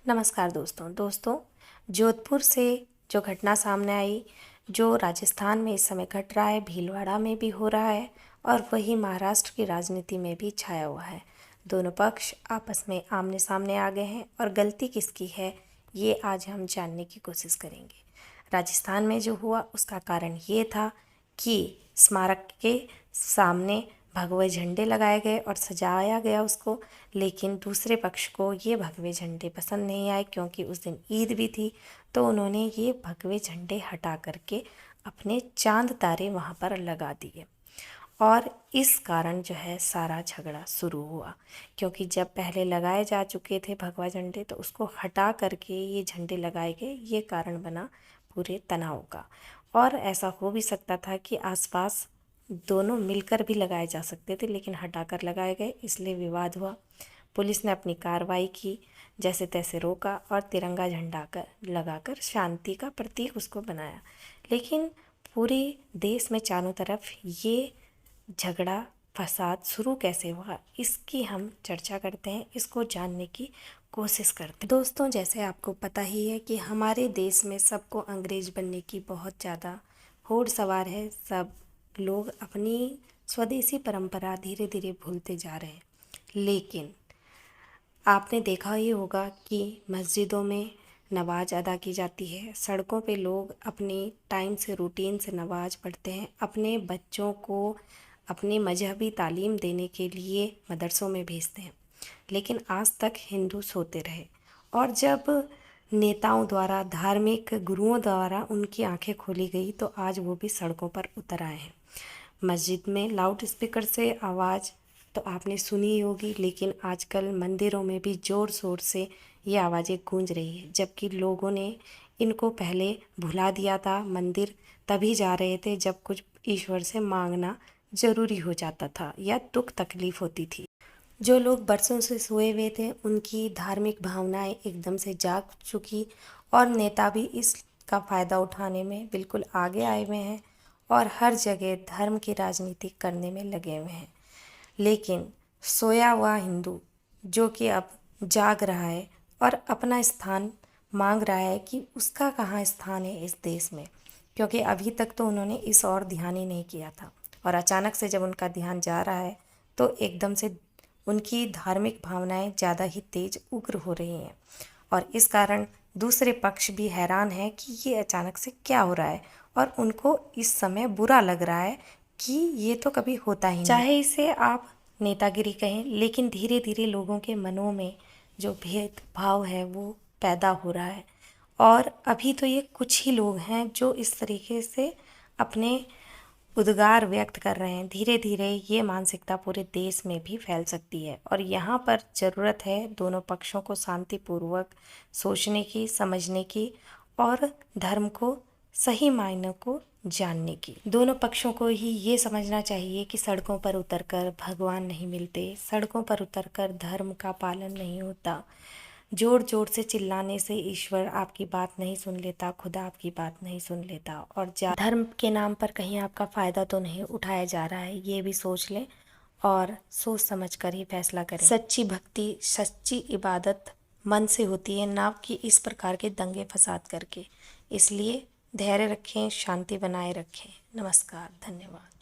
नमस्कार दोस्तों, जोधपुर से जो घटना सामने आई, जो राजस्थान में इस समय घट रहा है, भीलवाड़ा में भी हो रहा है और वही महाराष्ट्र की राजनीति में भी छाया हुआ है। दोनों पक्ष आपस में आमने सामने आ गए हैं और गलती किसकी है ये आज हम जानने की कोशिश करेंगे। राजस्थान में जो हुआ उसका कारण ये था कि स्मारक के सामने भगवे झंडे लगाए गए और सजाया गया उसको, लेकिन दूसरे पक्ष को ये भगवे झंडे पसंद नहीं आए क्योंकि उस दिन ईद भी थी। तो उन्होंने ये भगवे झंडे हटा करके अपने चांद तारे वहाँ पर लगा दिए और इस कारण जो है सारा झगड़ा शुरू हुआ। क्योंकि जब पहले लगाए जा चुके थे भगवा झंडे तो उसको हटा करके ये झंडे लगाए गए, ये कारण बना पूरे तनाव का। और ऐसा हो भी सकता था कि आसपास दोनों मिलकर भी लगाए जा सकते थे, लेकिन हटाकर लगाए गए, इसलिए विवाद हुआ। पुलिस ने अपनी कार्रवाई की, जैसे तैसे रोका और तिरंगा झंडा लगाकर शांति का प्रतीक उसको बनाया। लेकिन पूरे देश में चारों तरफ ये झगड़ा फसाद शुरू कैसे हुआ, इसकी हम चर्चा करते हैं, इसको जानने की कोशिश करते हैं। दोस्तों, जैसे आपको पता ही है कि हमारे देश में सबको अंग्रेज बनने की बहुत ज़्यादा होड़ सवार है। सब लोग अपनी स्वदेशी परंपरा धीरे धीरे भूलते जा रहे हैं। लेकिन आपने देखा ही होगा कि मस्जिदों में नमाज अदा की जाती है, सड़कों पे लोग अपने टाइम से रूटीन से नमाज पढ़ते हैं, अपने बच्चों को अपनी मजहबी तालीम देने के लिए मदरसों में भेजते हैं। लेकिन आज तक हिंदू सोते रहे और जब नेताओं द्वारा, धार्मिक गुरुओं द्वारा उनकी आंखें खोली गई तो आज वो भी सड़कों पर उतर आए हैं। मस्जिद में लाउड स्पीकर से आवाज़ तो आपने सुनी ही होगी, लेकिन आजकल मंदिरों में भी ज़ोर शोर से ये आवाज़ें गूंज रही है, जबकि लोगों ने इनको पहले भुला दिया था। मंदिर तभी जा रहे थे जब कुछ ईश्वर से मांगना ज़रूरी हो जाता था या दुख तकलीफ़ होती थी। जो लोग बरसों से सोए हुए थे उनकी धार्मिक भावनाएं एकदम से जाग चुकी और नेता भी इसका फ़ायदा उठाने में बिल्कुल आगे आए हुए हैं और हर जगह धर्म की राजनीति करने में लगे हुए हैं। लेकिन सोया हुआ हिंदू जो कि अब जाग रहा है और अपना स्थान मांग रहा है कि उसका कहाँ स्थान है इस देश में, क्योंकि अभी तक तो उन्होंने इस ओर ध्यान ही नहीं किया था और अचानक से जब उनका ध्यान जा रहा है तो एकदम से उनकी धार्मिक भावनाएं ज़्यादा ही तेज उग्र हो रही हैं और इस कारण दूसरे पक्ष भी हैरान है कि ये अचानक से क्या हो रहा है और उनको इस समय बुरा लग रहा है कि ये तो कभी होता ही नहीं। चाहे इसे आप नेतागिरी कहें, लेकिन धीरे धीरे लोगों के मनों में जो भेदभाव है वो पैदा हो रहा है और अभी तो ये कुछ ही लोग हैं जो इस तरीके से अपने उद्गार व्यक्त कर रहे हैं। धीरे धीरे ये मानसिकता पूरे देश में भी फैल सकती है और यहाँ पर ज़रूरत है दोनों पक्षों को शांतिपूर्वक सोचने की, समझने की और धर्म को सही मायनों को जानने की। दोनों पक्षों को ही ये समझना चाहिए कि सड़कों पर उतरकर भगवान नहीं मिलते, सड़कों पर उतरकर धर्म का पालन नहीं होता। जोर जोर से चिल्लाने से ईश्वर आपकी बात नहीं सुन लेता, खुदा आपकी बात नहीं सुन लेता और धर्म के नाम पर कहीं आपका फ़ायदा तो नहीं उठाया जा रहा है, ये भी सोच लें और सोच समझ कर ही फैसला करें। सच्ची भक्ति, सच्ची इबादत मन से होती है, ना कि इस प्रकार के दंगे फसाद करके। इसलिए धैर्य रखें, शांति बनाए रखें। नमस्कार, धन्यवाद।